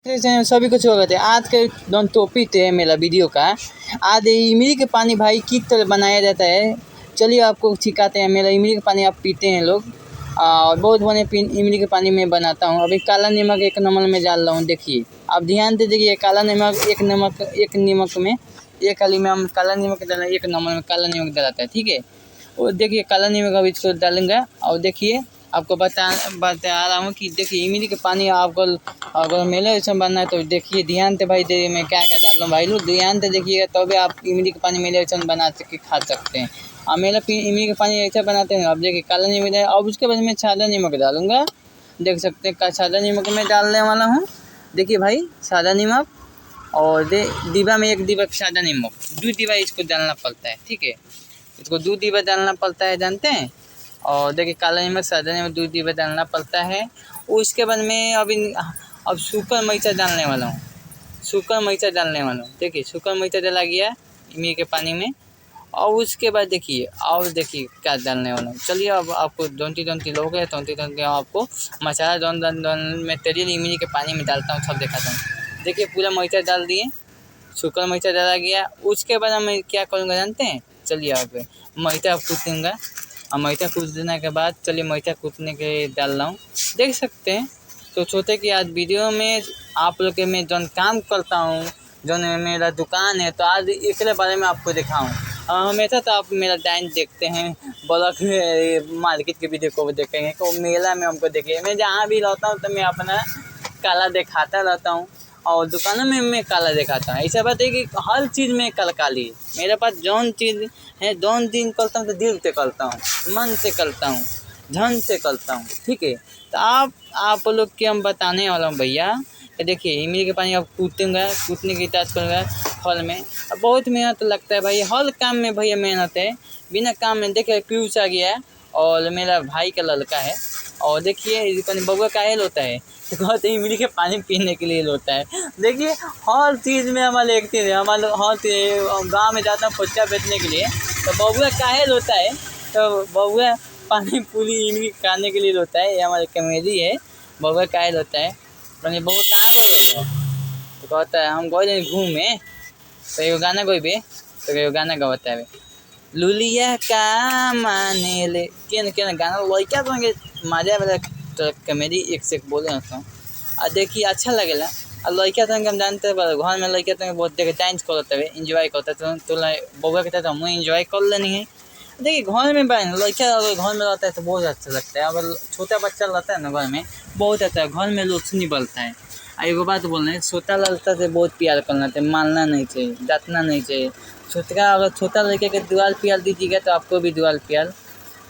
सभी को स्वागत है। आज के दोन टॉपिक है मेरा वीडियो का। आज इमली के पानी भाई किस तरह बनाया जाता है, चलिए आपको सिखाते हैं। मेरा इमली का पानी आप पीते हैं लोग, और बहुत बने इमली के पानी में बनाता हूँ। अभी काला नमक एक नमक में डाल रहा हूँ, देखिए आप ध्यान से देखिए। काला नमक एक नमक में एक हाली में हम काला नमक डालें, एक नमक में काला नमक डालता है, ठीक है। और देखिए काला नमक अब इसको डालूंगा, और देखिए आपको बता रहा हूँ कि देखिए इमली के पानी आपको अगर मेले ऐसा बनना है तो देखिए ध्यान से भाई। देखिए मैं क्या क्या डाल रहा हूँ भाई लोग, ध्यान से देखिएगा तभी आप इमली के पानी मेले ऐसा बना के खा सकते हैं। और मेरा इमली का पानी ऐसा बनाते हैं। अब देखिए काला नमक डाल, अब उसके बाद मैं सादा नमक डालूंगा। देख सकते हैं सादा नमक मैं डालने वाला हूँ। देखिए भाई सादा नमक, और डिब्बा में एक डिब्बा सादा नमक, 2 डिब्बा इसको डालना पड़ता है, ठीक है। इसको 2 डिब्बा डालना पड़ता है, जानते हैं। और देखिए काला नमक सादा नमक 2 डिब्बा डालना पड़ता है। उसके बाद मैं अब सूखा मिर्चा डालने वाला हूँ। सूखा मिर्चा डालने वाला हूँ, देखिए सूखा मिर्चा डाला गया इमली के पानी में। और उसके बाद देखिए क्या डालने वाला हूँ। चलिए अब आपको दोनती लोग है, दोनती आपको मसाला दोन में तेल इमली के पानी में डालता हूँ, सब दिखाता हूँ। देखिए पूरा मिर्चा डाल दिए, सूखा मिर्चा डाला गया। उसके बाद मैं क्या करूँगा जानते हैं, चलिए आप मिर्चा कूटूँगा। और मिर्चा कूटने के बाद चलिए मिर्चा कूटने के डाल रहा हूँ, देख सकते हैं। तो सोचे कि आज वीडियो में आप लोग के मैं जौन काम करता हूँ, जौन मेरा दुकान है, तो आज इसके बारे में आपको दिखाऊँ। हमेशा तो आप मेरा डाइन देखते हैं, ब्लॉग मार्केट के वीडियो को देखेंगे, तो मेला में हमको देखिए। मैं जहाँ भी रहता हूँ तो मैं अपना काला दिखाता रहता हूँ, और दुकानों में मैं काला दिखाता हूँ। ऐसा बात है कि हर चीज़ में काली है मेरे पास। जौन चीज़ है जौन दिन करता हूँ तो दिल से करता हूँ, मन से करता हूँ, धन से करता हूँ, ठीक है। तो आप लोग के हम बताने वाला हूँ भैया। देखिए इमली के पानी अब कूटने की इजाज़त करूँगा। फल में अब बहुत मेहनत लगता है भाई, हर काम में भैया मेहनत है। बिना काम में देखिए पीयूष आ गया, और मेरा भाई का लड़का है। और देखिए बउआ काहे होता है, तो कहते इमली के पानी पीने के लिए होता है। देखिए हर चीज़ में हमारे एक चीज़ है, हमारे हर गाँव में जाता हूँ फुचका बेचने के लिए, तो बउआ काहे होता है, तो बउआ पानी पूरी इमली खाने के लिए होता है। ये हमारे कॉमेडी है, बउआ काहे होता है। बउआ कहाँ गए, तो कहता है हम गए घूमे, तो एगो गाना गए, तो एगो गाना गवाता है, लुलिया का माने ले के गाना लड़का तो मजा वाला। तो कॉमेडी एक से एक बोले रहता हूँ, और देखिए अच्छा लगेला। और लड़का तो हम जानते हैं घर में लड़का तो बहुत देखे डांस करते हुए इंजॉय करते, तो बउआ कहता तो हम इंजॉय कर लेनी है। देखिए घर में लड़का अगर घर में रहता है तो बहुत अच्छा लगता है। अगर छोटा बच्चा रहता है ना घर में, बहुत अच्छा है, घर में रोशनी बढ़ता है। एगो बात बोल रहे हैं, छोटा लड़का से बहुत प्यार करना चाहिए, मानना नहीं चाहिए, डांटना नहीं चाहिए। अगर छोटा लड़के के दुआर प्यार दीजिएगा तो आपको भी दुआर प्यार,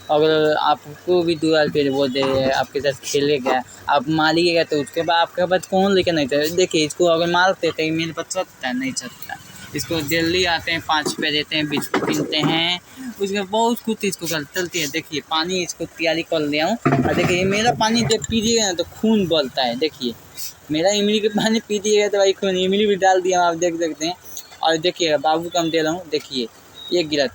अगर आपको भी दुआर प्यार वो दे, आपके साथ खेलेगा, आप मारिएगा तो उसके बाद आपके पास कौन लेके नहीं चाहिए। देखिए इसको अगर मारते तो मेरे पास चलता है, नहीं चलता। इसको दिल्ली आते हैं, 5 रुपये देते हैं, बिस्कुट किनते हैं, उसमें बहुत कुछ इसको चलती है। देखिए पानी इसको तैयारी कर लिया हूँ, और देखिए मेरा पानी जब पीजिएगा ना तो खून बढ़ता है। देखिए मेरा इमली के पानी पीजिएगा तो भाई खून, इमली भी डाल दिया आप देख सकते हैं। और देखिए बाबू का हम दे रहा हूँ, देखिए 1 गिलास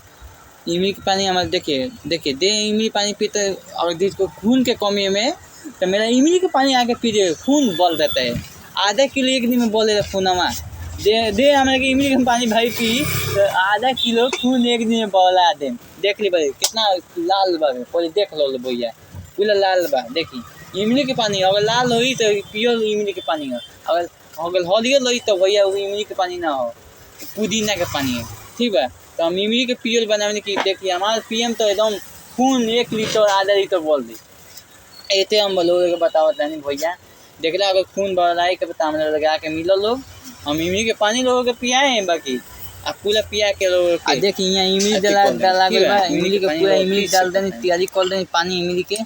इमली के पानी हमारे। देखिए इमली पानी पीते, और जिसको खून के कमी में तो मेरा इमली के पानी आके पीजिए, खून बढ़ जाता है। आधा किलो एक दिन में बोले फोनमा दे हमारे के इमली का पानी भाई पी, तो आधा किलो खून एक दिन में बढ़ा दे। देख ली भाई कितना लाल बा, पहले देख लो भैया, पूरा लाल बा। देखिए इमली के पानी अगर लाल हुई तो पियो इमली के पानी हो, अगर हरियर लगी तो भैया वो इमली के पानी ना हो, पुदीना के पानी है, ठीक है। तो हम इमली के पियल बनाने की देखिए हमारे पीएम तो एकदम खून 1 लीटर आधा लीटर बोल दी। ऐसे हम लोगों को बतावता नहीं भैया, देख ला अगर खून बढ़ाई के बता हमने लगा के मिलो लोग, हम इमली के पानी लोगों को पियाए हैं। बाकी आप पूरा पिया के लोगों के देखिए यहाँ इमली डाला इमली के पूरा इमली डाल देनी, तैयारी कर देनी पानी इमली के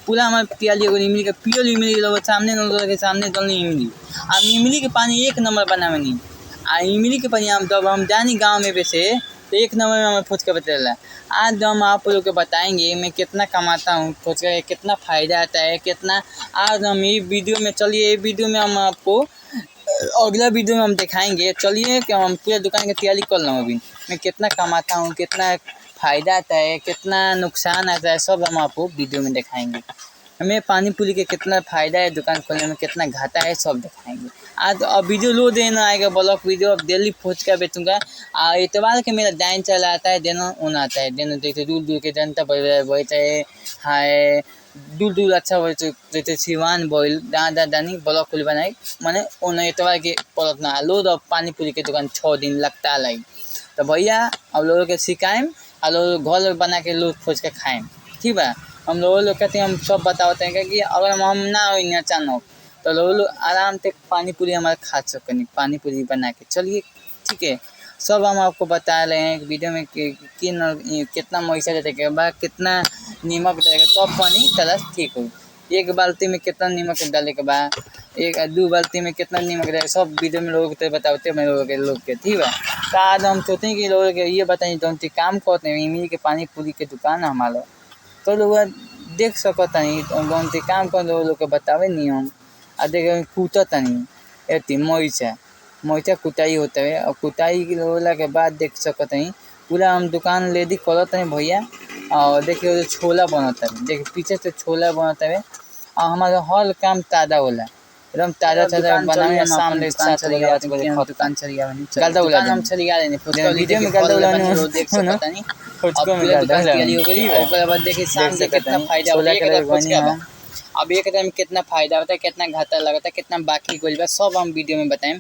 पूरा हमारे तैयारी हो गई। इमली का पियल इमली लोग सामने लोगों के सामने डालनी इमली, हम इमली के पानी 1 नंबर बनावे नहीं। आ इमली के पानी हम जब हम जानी गाँव में वैसे तो 1 नंबर में हमें फुचका बता। आज हम आप लोग को बताएंगे मैं कितना कमाता हूँ फुचका, कितना फ़ायदा आता है कितना। आज हम ये वीडियो में, चलिए ये वीडियो में हम आपको अगला वीडियो में हम दिखाएंगे। चलिए कि हम पूरा दुकान की तैयारी कर रहा हूँ, अभी मैं कितना कमाता हूँ, कितना फ़ायदा आता है, कितना नुकसान आता है, सब हम आपको वीडियो में दिखाएंगे। हमें पानी पूरी के कितना फ़ायदा है, दुकान खोलने में कितना घाटा है, सब दिखाएंगे आज। अब वीडियो लो देना आएगा ब्लॉग वीडियो, अब डेली फुचका बेचूंगा। इतवार के मेरा डाइन चला आता है, देना ऊन आता है, देना देखते दूर दूर के जनता बैठे हाय दूर दूर अच्छा जैसे सिवान बोल दादा दानी ब्लॉग खुली बनाए मैंने उन इतवार के पलट ना लो। अब पानी पूरी के दुकान 6 दिन लगता है। तो भैया अब लोगों के सिखाएं और लोग घर बना के लोग खोज के खाएं, ठीक बा। हम लोग कहते हैं, हम सब बताते हैं कि अगर हम ना हो अचानक तो लोग आराम से पानी पूरी हमारे खा सकें, पानी पूरी बना के। चलिए ठीक है, सब हम आपको बता रहे हैं वीडियो में कि कितना मैसा देते बाद कितना नमक डालेगा तब पानी तरह ठीक हो। एक बाल्टी में कितना नमक डाले के बाद, एक 2 बाल्टी में कितना नमक डाले, सब वीडियो में लोगों को बताते हैं लोग के, ठीक है। तो आज हम सोचते हैं कि लोगों के ये बताएं तो काम करते हैं इमली के पानी पूरी के दुकान हमारा, तो लोग देख सकता नहीं तो काम कर लोग के बतावे नहीं हम आ देख कूटता नहीं एती मोइचा कुटाई होता है। और कुटाई होला के बाद देख सकते हैं पूरा हम दुकान लेदी करते हैं भैया। और देखिए छोला बनता है, देखिए पीछे से छोला बनता है और हमारा हर काम ताज़ा होला, एकदम ताज़ा ताज़ा बनावे। सामने दुकान चली गया गलदा उला हम चली गया नहीं वीडियो में गलदा उला नहीं देख सकता नहीं फुचको में गलदा हो गई। ओकरा बाद देखिए सामने कितना फायदा होला के अब एक में कितना फायदा होता है, कितना घाटा लगता है, कितना बाकी कोई बा सब हम वीडियो में बताएं।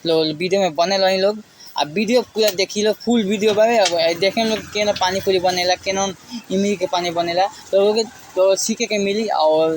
लोग वीडियो में बने रही लोग, अब वीडियो पूरा देखी लो फुल वीडियो बारे। अब देखें लोग केना पानी पूरी बनेला, केना इमली के पानी बनेला, तो लोग तो सीखे के मिली और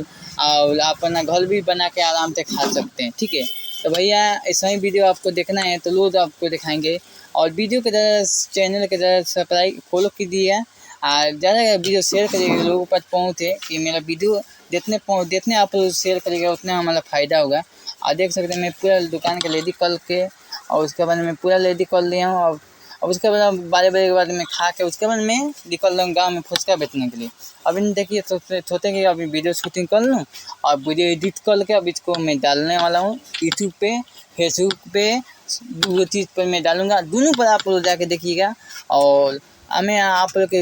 अपना घर भी बना के आराम से खा सकते हैं, ठीक है। तो भैया ऐसा ही वीडियो आपको देखना है तो लोग आपको दिखाएंगे। और वीडियो के ज़रा चैनल के ज़रा सब्सक्राइब फॉलो कीजिए और ज़्यादा वीडियो शेयर करिएगा, लोगों पर पहुँचे कि मेरा वीडियो जितने आप लोग शेयर करिएगा उतना हमारा फ़ायदा होगा। और देख सकते हैं मैं पूरा दुकान के लेडी कल के और उसके बाद मैं पूरा लेडी कर लिया हूँ। और उसके बाद 12 बजे के बाद मैं खा के उसके बाद मैं निकल रहा हूँ गाँव में फुचका बेचने के लिए। अभी देखिए सोचते कि अभी वीडियो शूटिंग कर लूँ और वीडियो एडिट करके अब इसको मैं डालने वाला हूँ यूट्यूब पे, फेसबुक पे, 2 चीज़ पर मैं डालूँगा, दोनों पर आप लोग जाके देखिएगा। और हमें आप लोग के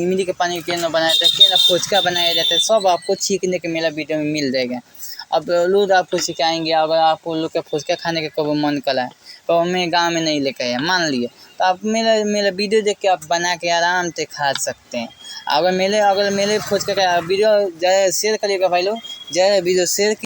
इमली के पानी के न बनाया जाता है, फुचका बनाया जाता है, सब आपको सीखने के मेरा वीडियो में मिल जाएगा। अब लोग आपको सिखाएंगे। अगर आप लोग का फुचका खाने का कभी मन करा है तो हमें गांव में नहीं लेकर आया मान लिए, तो आप मेरा वीडियो देख के आप बना के आराम से खा सकते हैं। अगर मेरे फुचका का वीडियो ज़्यादा शेयर करिएगा भाई लोग, ज़्यादा वीडियो शेयर